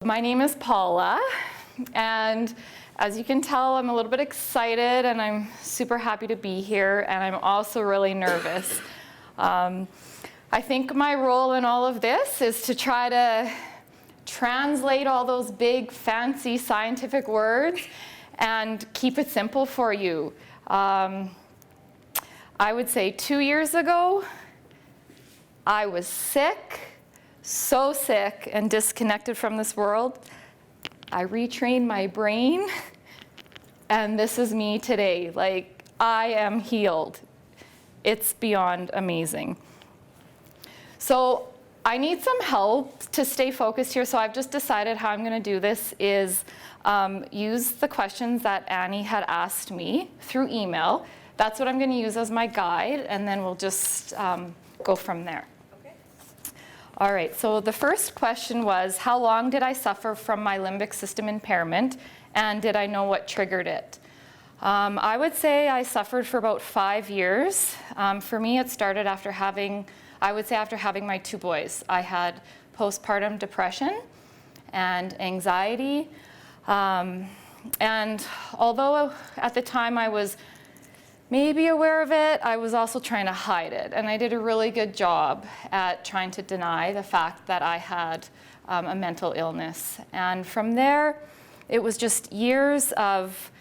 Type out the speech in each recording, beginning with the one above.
my name is Paula, and as you can tell, I'm a little bit excited and I'm super happy to be here, and I'm also really nervous. I think my role in all of this is to try to translate all those big, fancy scientific words and keep it simple for you. I would say 2 years ago, I was sick, so sick and disconnected from this world. I retrained my brain, and this is me today. Like, I am healed. It's beyond amazing. So I need some help to stay focused here, so I've just decided how I'm going to do this is use the questions that Annie had asked me through email. That's what I'm going to use as my guide, and then we'll just go from there. All right, so the first question was, how long did I suffer from my limbic system impairment, and did I know what triggered it? I would say I suffered for about 5 years. For me, it started after having my 2 boys. I had postpartum depression and anxiety. And although at the time I was maybe aware of it, I was also trying to hide it. And I did a really good job at trying to deny the fact that I had a mental illness. And from there, it was just years of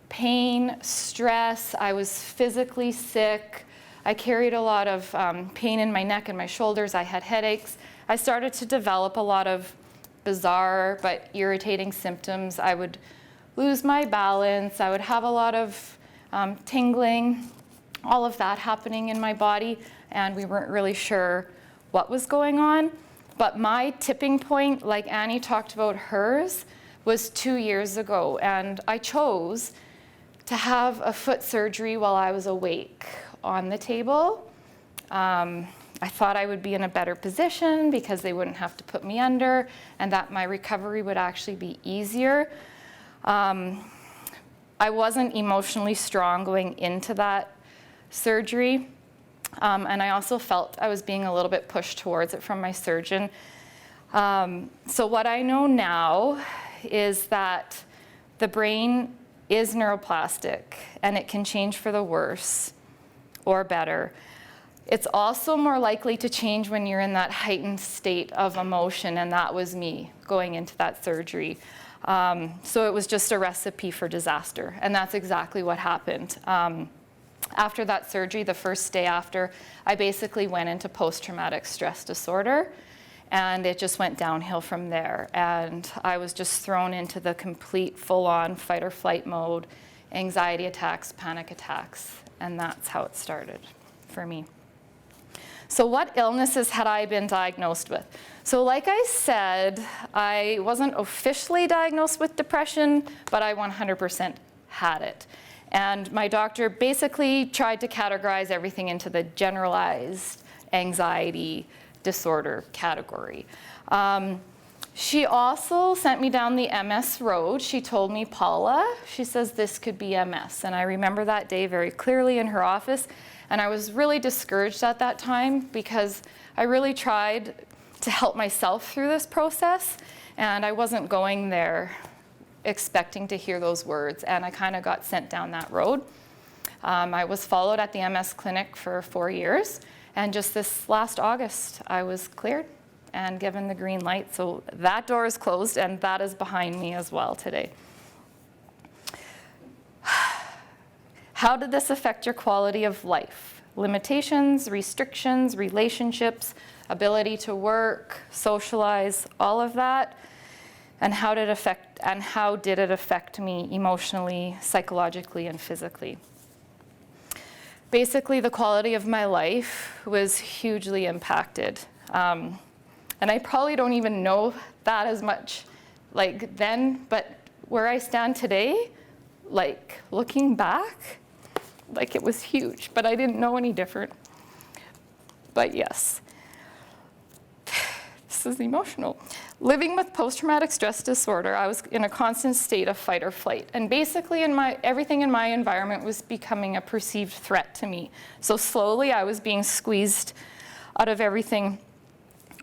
pain, stress. I was physically sick. I carried a lot of pain in my neck and my shoulders. I had headaches. I started to develop a lot of bizarre but irritating symptoms. I would lose my balance. I would have a lot of tingling, all of that happening in my body, and we weren't really sure what was going on. But my tipping point, like Annie talked about hers, was 2 years ago, and I chose to have a foot surgery while I was awake on the table. I thought I would be in a better position because they wouldn't have to put me under, and that my recovery would actually be easier. I wasn't emotionally strong going into that surgery, and I also felt I was being a little bit pushed towards it from my surgeon. So what I know now is that the brain is neuroplastic, and it can change for the worse or better. It's also more likely to change when you're in that heightened state of emotion, and that was me going into that surgery. So it was just a recipe for disaster, and that's exactly what happened. After that surgery, the first day after, I basically went into post-traumatic stress disorder, and it just went downhill from there. And I was just thrown into the complete full-on fight or flight mode, anxiety attacks, panic attacks, and that's how it started for me. So what illnesses had I been diagnosed with? So like I said, I wasn't officially diagnosed with depression, but I 100% had it. And my doctor basically tried to categorize everything into the generalized anxiety disorder category. She also sent me down the MS road. She told me, Paula, she says, this could be MS. And I remember that day very clearly in her office. And I was really discouraged at that time because I really tried to help myself through this process. And I wasn't going there expecting to hear those words. And I kind of got sent down that road. I was followed at the MS clinic for 4 years. And just this last August, I was cleared and given the green light. So that door is closed, and that is behind me as well today. How did this affect your quality of life? Limitations, restrictions, relationships, ability to work, socialize, all of that. And how did it affect me emotionally, psychologically, and physically? Basically, the quality of my life was hugely impacted. And I probably don't even know that as much like then, but where I stand today, like looking back, like it was huge, but I didn't know any different. But yes, this is emotional. Living with post-traumatic stress disorder, I was in a constant state of fight or flight. And basically everything in my environment was becoming a perceived threat to me. So slowly I was being squeezed out of everything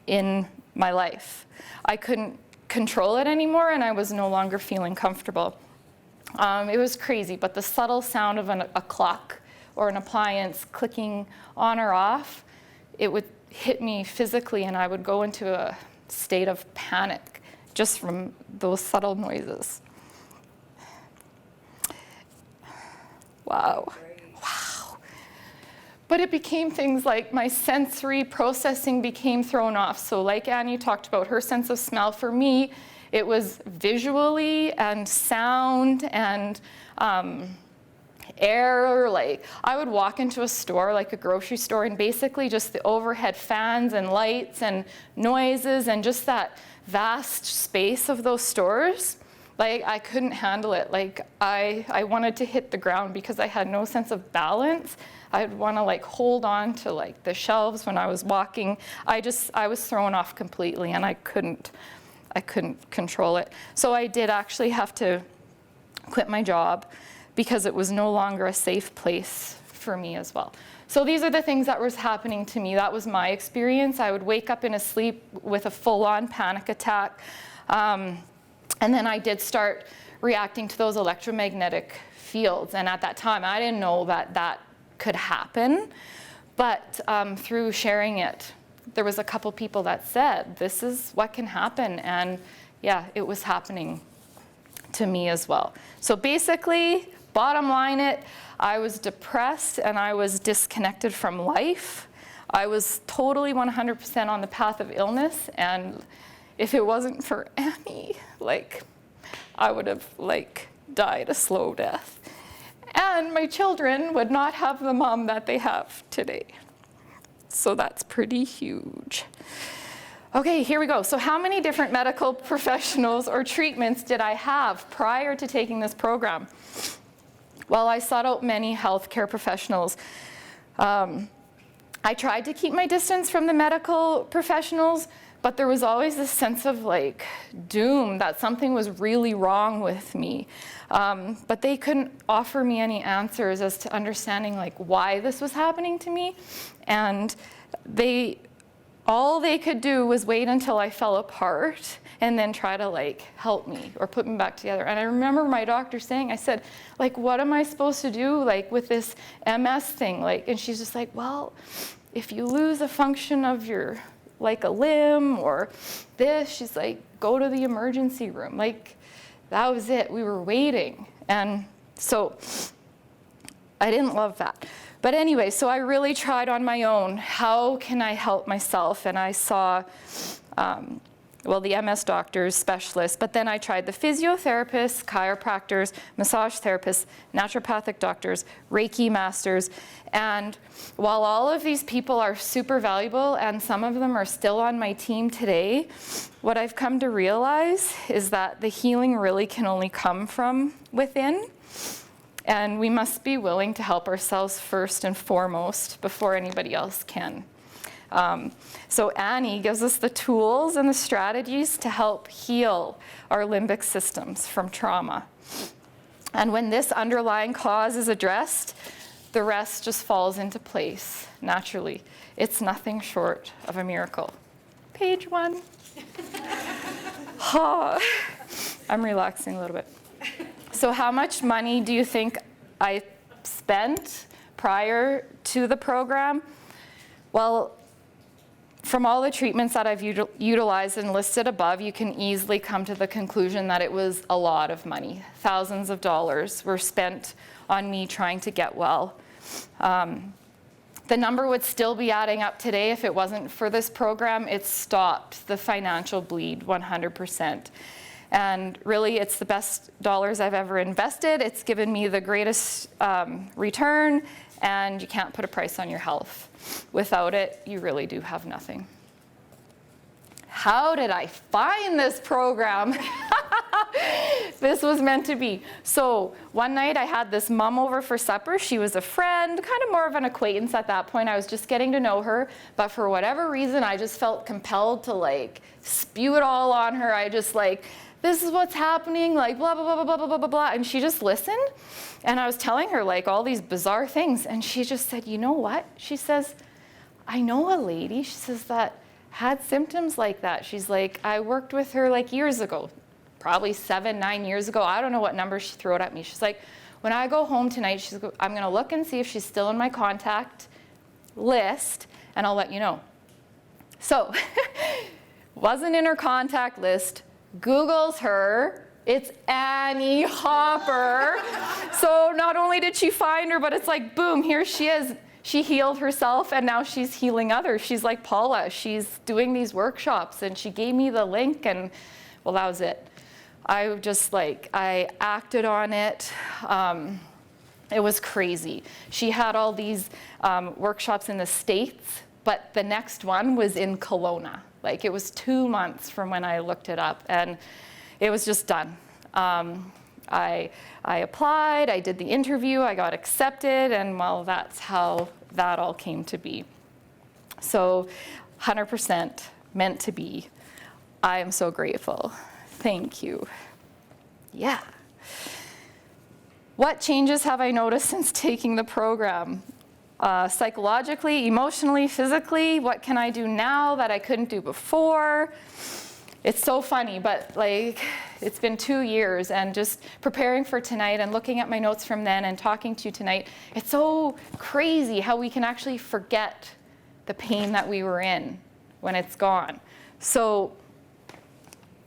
in my life. I couldn't control it anymore, and I was no longer feeling comfortable. It was crazy, but the subtle sound of a clock or an appliance clicking on or off, it would hit me physically, and I would go into a state of panic just from those subtle noises. Wow. Wow. But it became things like my sensory processing became thrown off. So like Annie talked about her sense of smell, for me, it was visually and sound and air. Like I would walk into a store, like a grocery store, and basically just the overhead fans and lights and noises and just that vast space of those stores, like I couldn't handle it. Like I wanted to hit the ground because I had no sense of balance. I'd want to like hold on to like the shelves when I was walking. I was thrown off completely, and I couldn't control it. So I did actually have to quit my job because it was no longer a safe place for me as well. So these are the things that was happening to me. That was my experience. I would wake up in a sleep with a full-on panic attack. And then I did start reacting to those electromagnetic fields. And at that time, I didn't know that that could happen. But through sharing it, there was a couple people that said, this is what can happen. And yeah, it was happening to me as well. So basically, bottom line I was depressed and I was disconnected from life. I was totally 100% on the path of illness, and if it wasn't for Annie, like I would have like died a slow death. And my children would not have the mom that they have today. So that's pretty huge. Okay, here we go. So how many different medical professionals or treatments did I have prior to taking this program? Well, I sought out many healthcare professionals. I tried to keep my distance from the medical professionals, but there was always this sense of like doom that something was really wrong with me. But they couldn't offer me any answers as to understanding like why this was happening to me. And all they could do was wait until I fell apart and then try to like help me or put me back together. And I remember my doctor saying, I said, like, what am I supposed to do like with this MS thing? Like, and she's just like, well, if you lose a function of your, like a limb or this, she's like, go to the emergency room. Like, that was it. We were waiting. And so I didn't love that. But anyway, so I really tried on my own. How can I help myself? And I saw, the MS doctors, specialists, but then I tried the physiotherapists, chiropractors, massage therapists, naturopathic doctors, Reiki masters. And while all of these people are super valuable, and some of them are still on my team today, what I've come to realize is that the healing really can only come from within. And we must be willing to help ourselves first and foremost before anybody else can. So Annie gives us the tools and the strategies to help heal our limbic systems from trauma. And when this underlying cause is addressed, the rest just falls into place naturally. It's nothing short of a miracle. Page 1. I'm relaxing a little bit. So how much money do you think I spent prior to the program? Well, from all the treatments that I've utilized and listed above, you can easily come to the conclusion that it was a lot of money. Thousands of dollars were spent on me trying to get well. The number would still be adding up today if it wasn't for this program. It stopped the financial bleed 100%. And really, it's the best dollars I've ever invested. It's given me the greatest return, and you can't put a price on your health. Without it, you really do have nothing. How did I find this program? This was meant to be. So one night I had this mom over for supper. She was a friend, kind of more of an acquaintance at that point. I was just getting to know her, but for whatever reason, I just felt compelled to like spew it all on her. I just like, this is what's happening, like blah, blah, blah, blah, blah, blah, blah, blah. And she just listened. And I was telling her like all these bizarre things. And she just said, you know what? She says, I know a lady, she says, that had symptoms like that. She's like, I worked with her like years ago, probably 7, 9 years ago. I don't know what number she threw at me. She's like, when I go home tonight, I'm gonna look and see if she's still in my contact list, and I'll let you know. So, wasn't in her contact list, Googles her, it's Annie Hopper. So not only did she find her, but it's like, boom, here she is. She healed herself, and now she's healing others. She's like Paula, she's doing these workshops, and she gave me the link, and well, that was it. I acted on it. It was crazy. She had all these workshops in the States, but the next one was in Kelowna. Like, it was 2 months from when I looked it up, and it was just done. I applied, I did the interview, I got accepted, and well, that's how that all came to be. So 100% meant to be. I am so grateful. Thank you. Yeah. What changes have I noticed since taking the program? Psychologically, emotionally, physically, what can I do now that I couldn't do before? It's so funny, but like, it's been 2 years, and just preparing for tonight and looking at my notes from then and talking to you tonight, it's so crazy how we can actually forget the pain that we were in when it's gone. So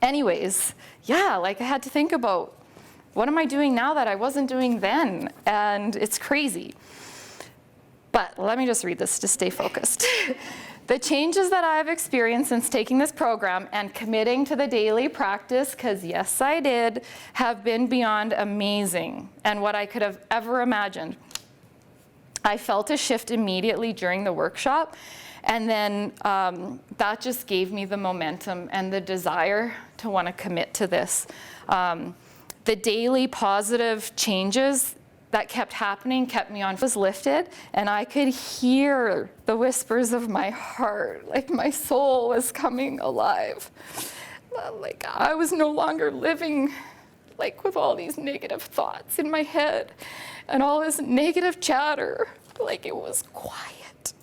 anyways, yeah, like I had to think about, what am I doing now that I wasn't doing then? And it's crazy. But let me just read this to stay focused. The changes that I've experienced since taking this program and committing to the daily practice, because yes, I did, have been beyond amazing and what I could have ever imagined. I felt a shift immediately during the workshop, and then that just gave me the momentum and the desire to want to commit to this. The daily positive changes that kept happening kept me on, was lifted, and I could hear the whispers of my heart, like my soul was coming alive. Like I was no longer living like with all these negative thoughts in my head and all this negative chatter, like it was quiet.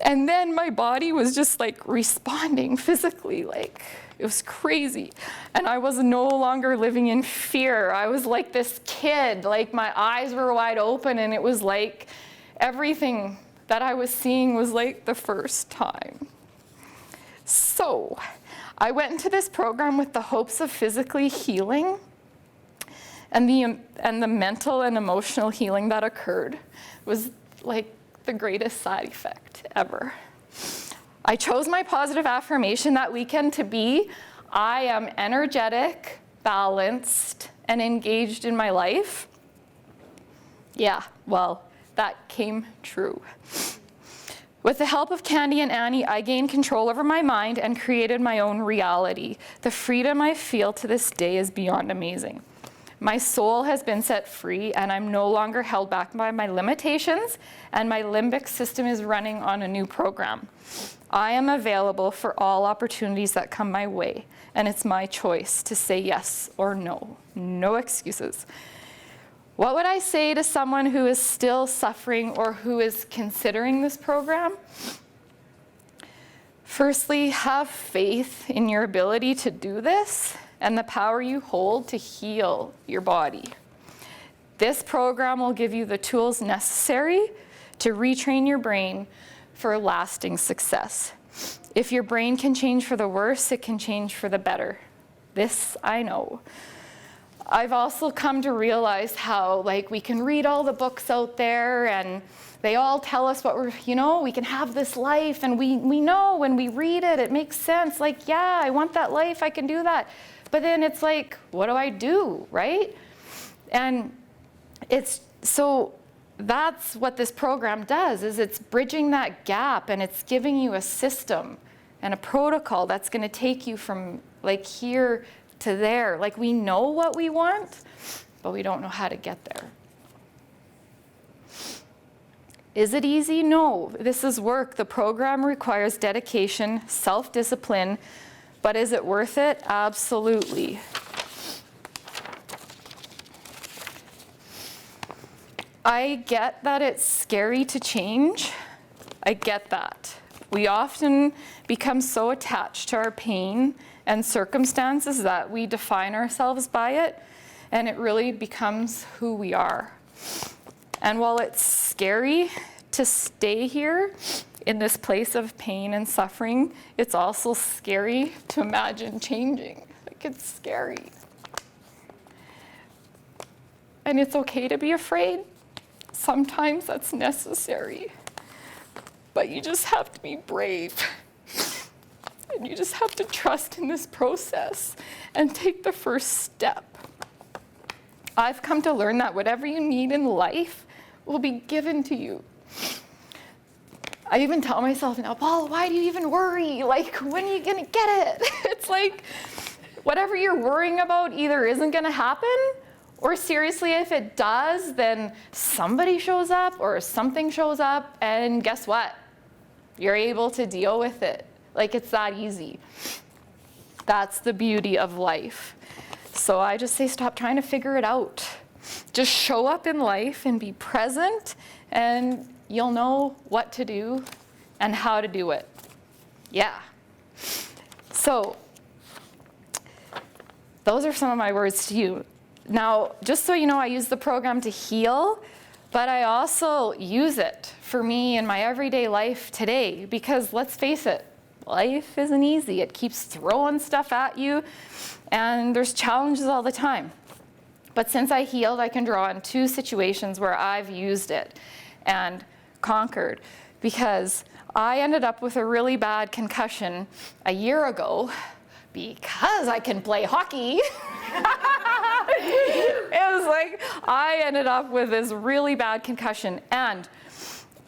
And then my body was just like responding physically, like it was crazy. And I was no longer living in fear. I was like this kid, like my eyes were wide open, and it was like everything that I was seeing was like the first time. So I went into this program with the hopes of physically healing, and the mental and emotional healing that occurred was like the greatest side effect ever. I chose my positive affirmation that weekend to be, I am energetic, balanced, and engaged in my life. Yeah, well, that came true. With the help of Candy and Annie, I gained control over my mind and created my own reality. The freedom I feel to this day is beyond amazing. My soul has been set free, and I'm no longer held back by my limitations, and my limbic system is running on a new program. I am available for all opportunities that come my way, and it's my choice to say yes or no. No excuses. What would I say to someone who is still suffering or who is considering this program? Firstly, have faith in your ability to do this and the power you hold to heal your body. This program will give you the tools necessary to retrain your brain for lasting success. If your brain can change for the worse, it can change for the better. This I know. I've also come to realize how like we can read all the books out there and they all tell us what we're, we can have this life, and we know when we read it, it makes sense. Like, yeah, I want that life, I can do that. But then it's like, what do I do, right? And so that's what this program does, is it's bridging that gap, and it's giving you a system and a protocol that's gonna take you from like here to there. Like we know what we want, but we don't know how to get there. Is it easy? No, this is work. The program requires dedication, self-discipline, but is it worth it? Absolutely. I get that it's scary to change. I get that. We often become so attached to our pain and circumstances that we define ourselves by it, and it really becomes who we are. And while it's scary to stay here in this place of pain and suffering, it's also scary to imagine changing. Like, it's scary. And it's okay to be afraid. Sometimes that's necessary. But you just have to be brave. And you just have to trust in this process and take the first step. I've come to learn that whatever you need in life will be given to you. I even tell myself now, Paula, why do you even worry? Like, when are you gonna get it? It's like, whatever you're worrying about either isn't gonna happen, or seriously, if it does, then somebody shows up or something shows up, and guess what? You're able to deal with it. Like, it's that easy. That's the beauty of life. So I just say, stop trying to figure it out. Just show up in life and be present, and you'll know what to do and how to do it. Yeah. So those are some of my words to you. Now, just so you know, I use the program to heal, but I also use it for me in my everyday life today, because let's face it, life isn't easy. It keeps throwing stuff at you, and there's challenges all the time. But since I healed, I can draw on 2 situations where I've used it and conquered, because I ended up with a really bad concussion a year ago because I can play hockey. It was like, I ended up with this really bad concussion, and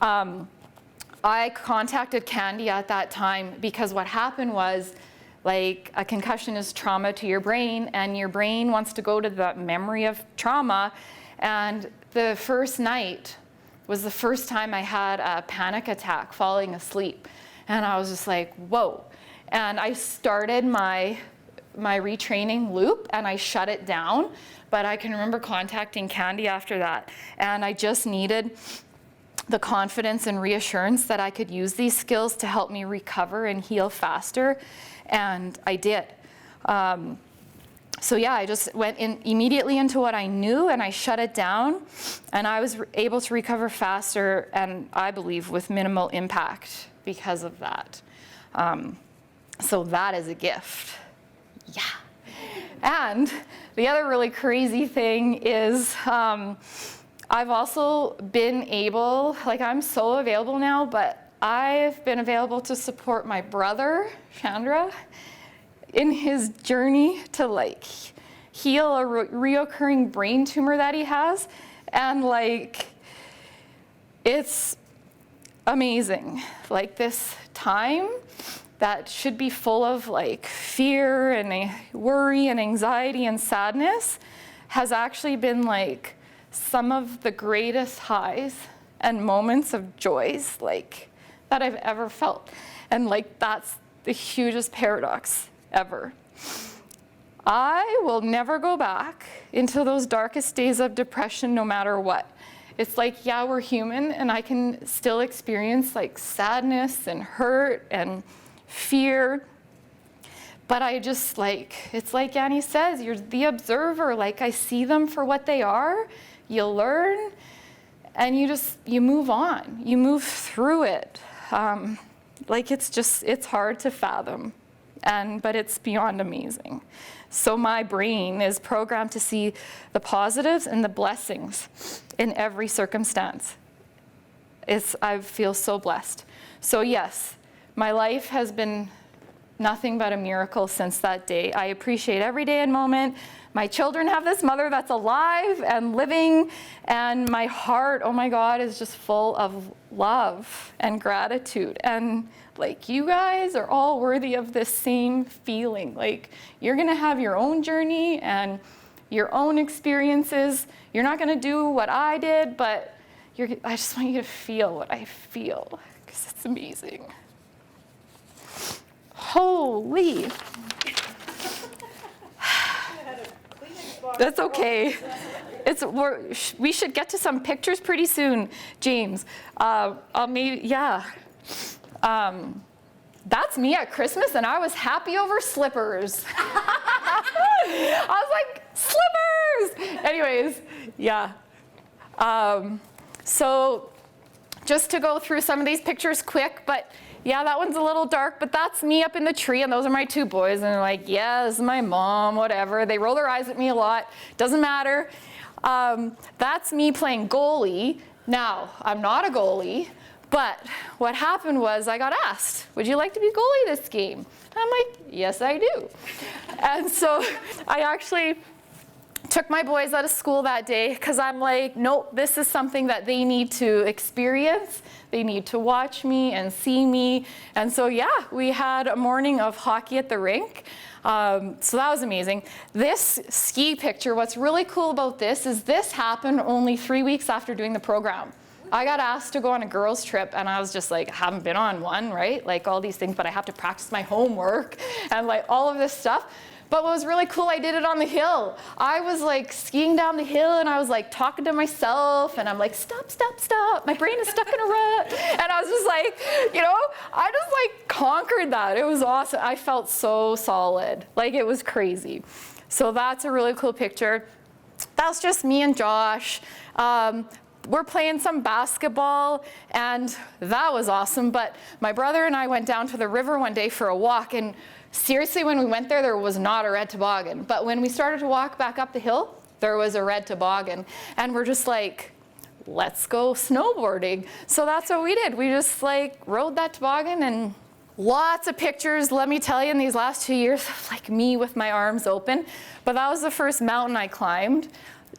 I contacted Candy at that time, because what happened was, like, a concussion is trauma to your brain, and your brain wants to go to the memory of trauma. And the first night was the first time I had a panic attack falling asleep. And I was just like, whoa. And I started my retraining loop, and I shut it down. But I can remember contacting Candy after that, and I just needed the confidence and reassurance that I could use these skills to help me recover and heal faster, and I did. So yeah, I just went in immediately into what I knew, and I shut it down, and I was able to recover faster, and I believe with minimal impact because of that. So that is a gift. Yeah. And the other really crazy thing is, I've also been able, like, I'm so available now, but I've been available to support my brother, Chandra, in his journey to, like, heal a reoccurring brain tumor that he has. And, like, it's amazing. Like, this time that should be full of, like, fear and worry and anxiety and sadness has actually been, like, some of the greatest highs and moments of joys, like, that I've ever felt. And, like, that's the hugest paradox ever. I will never go back into those darkest days of depression, no matter what. It's like, yeah, we're human, and I can still experience, like, sadness and hurt and fear. But I just, like, it's like Annie says, you're the observer. Like, I see them for what they are. You learn, and you move on. You move through it. Like, it's hard to fathom, but it's beyond amazing. So my brain is programmed to see the positives and the blessings in every circumstance. I feel so blessed. So yes, my life has been nothing but a miracle since that day. I appreciate every day and moment. My children have this mother that's alive and living, and my heart, oh my God, is just full of love and gratitude. And, like, you guys are all worthy of this same feeling. Like, you're gonna have your own journey and your own experiences. You're not gonna do what I did, but I just want you to feel what I feel, because it's amazing. Holy. That's okay. We should get to some pictures pretty soon, James. That's me at Christmas, and I was happy over slippers. I was like, slippers! Anyways, yeah. So just to go through some of these pictures quick, but yeah, that one's a little dark, but that's me up in the tree, and those are my two boys, and they're like, yeah, this is my mom, whatever. They roll their eyes at me a lot, doesn't matter. That's me playing goalie. Now, I'm not a goalie, but what happened was I got asked, would you like to be goalie this game? And I'm like, yes, I do. And so I actually took my boys out of school that day because I'm like, nope, this is something that they need to experience. They need to watch me and see me. And so yeah, we had a morning of hockey at the rink. So that was amazing. This ski picture, what's really cool about this is this happened only 3 weeks after doing the program. I got asked to go on a girls' trip, and I was just like, I haven't been on one, right? Like all these things, but I have to practice my homework and like all of this stuff. But what was really cool, I did it on the hill. I was like skiing down the hill, and I was like talking to myself, and I'm like, stop, stop, stop. My brain is stuck in a rut. And I was just like, you know, I just like conquered that. It was awesome. I felt so solid. Like it was crazy. So that's a really cool picture. That's just me and Josh. We're playing some basketball, and that was awesome. But my brother and I went down to the river one day for a walk, and seriously, when we went there, there was not a red toboggan. But when we started to walk back up the hill, there was a red toboggan. And we're just like, let's go snowboarding. So that's what we did. We just like rode that toboggan, and lots of pictures, let me tell you, in these last 2 years, of like me with my arms open. But that was the first mountain I climbed,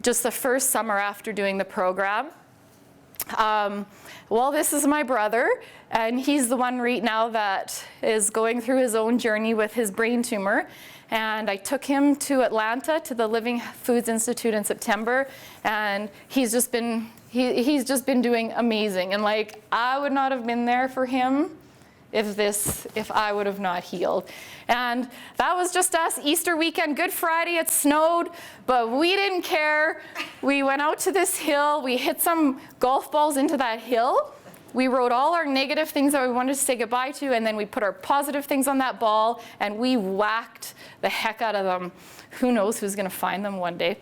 just the first summer after doing the program. Well, this is my brother, and he's the one right now that is going through his own journey with his brain tumor. And I took him to Atlanta to the Living Foods Institute in September, and he's just been doing amazing. And like, I would not have been there for him if I would have not healed. And that was just us. Easter weekend, Good Friday, it snowed, but we didn't care. We went out to this hill, we hit some golf balls into that hill. We wrote all our negative things that we wanted to say goodbye to, and then we put our positive things on that ball, and we whacked the heck out of them. Who knows who's gonna find them one day.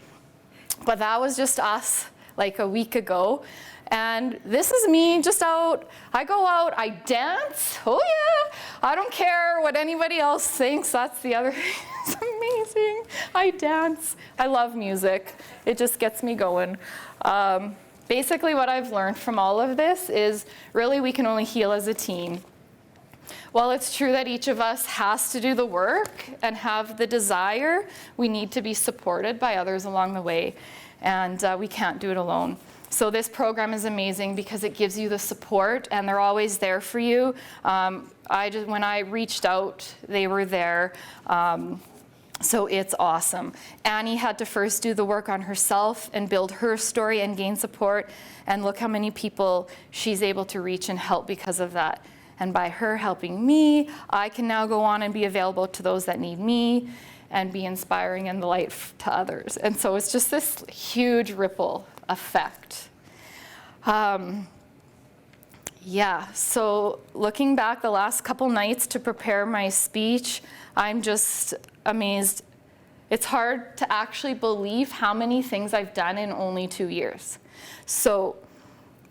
But that was just us like a week ago. And this is me just out. I go out, I dance. Oh yeah, I don't care what anybody else thinks. That's the other thing. It's amazing. I dance. I love music. It just gets me going. Basically what I've learned from all of this is really we can only heal as a team. While it's true that each of us has to do the work and have the desire, we need to be supported by others along the way. And we can't do it alone. So this program is amazing because it gives you the support, and they're always there for you. When I reached out, they were there. So it's awesome. Annie had to first do the work on herself and build her story and gain support. And look how many people she's able to reach and help because of that. And by her helping me, I can now go on and be available to those that need me and be inspiring and the light to others. And so it's just this huge ripple effect. Yeah, so looking back the last couple nights to prepare my speech, I'm just amazed. It's hard to actually believe how many things I've done in only 2 years. So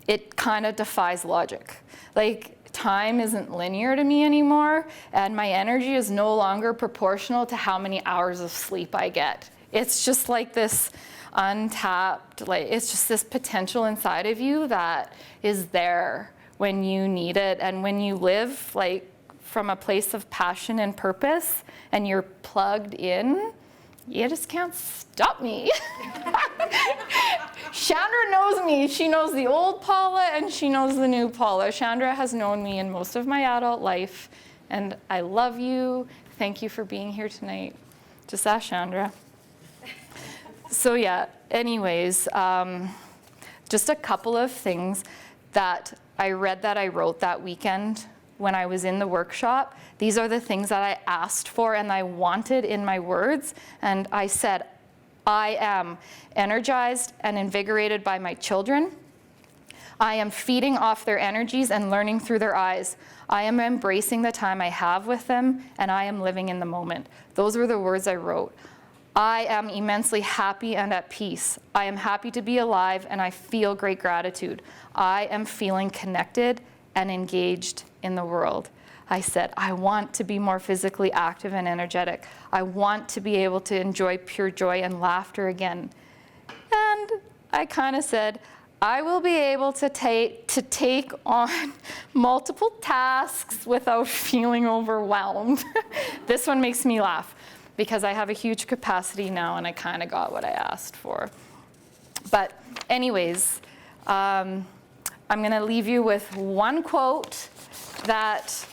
it kind of defies logic. Like, time isn't linear to me anymore, and my energy is no longer proportional to how many hours of sleep I get. It's just like this untapped, like it's just this potential inside of you that is there when you need it. And when you live like from a place of passion and purpose and you're plugged in, you just can't stop me. Chandra knows me. She knows the old Paula and she knows the new Paula. Chandra has known me in most of my adult life, and I love you. Thank you for being here tonight. Just ask Chandra. So yeah, anyways, just a couple of things that I read that I wrote that weekend when I was in the workshop. These are the things that I asked for and I wanted in my words. And I said, I am energized and invigorated by my children. I am feeding off their energies and learning through their eyes. I am embracing the time I have with them, and I am living in the moment. Those were the words I wrote. I am immensely happy and at peace. I am happy to be alive, and I feel great gratitude. I am feeling connected and engaged in the world. I said, I want to be more physically active and energetic. I want to be able to enjoy pure joy and laughter again. And I kind of said, I will be able to take on multiple tasks without feeling overwhelmed. This one makes me laugh because I have a huge capacity now and I kind of got what I asked for. But anyways, I'm going to leave you with one quote that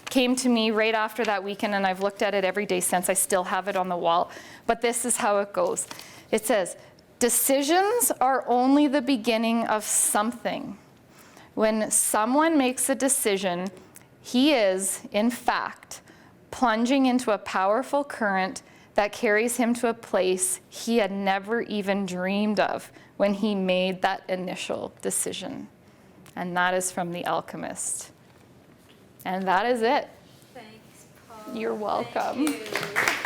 came to me right after that weekend, and I've looked at it every day since. I still have it on the wall. But this is how it goes. It says, decisions are only the beginning of something. When someone makes a decision, he is, in fact, plunging into a powerful current that carries him to a place he had never even dreamed of when he made that initial decision. And that is from The Alchemist. And that is it. Thanks, Paula. You're welcome. Thank you.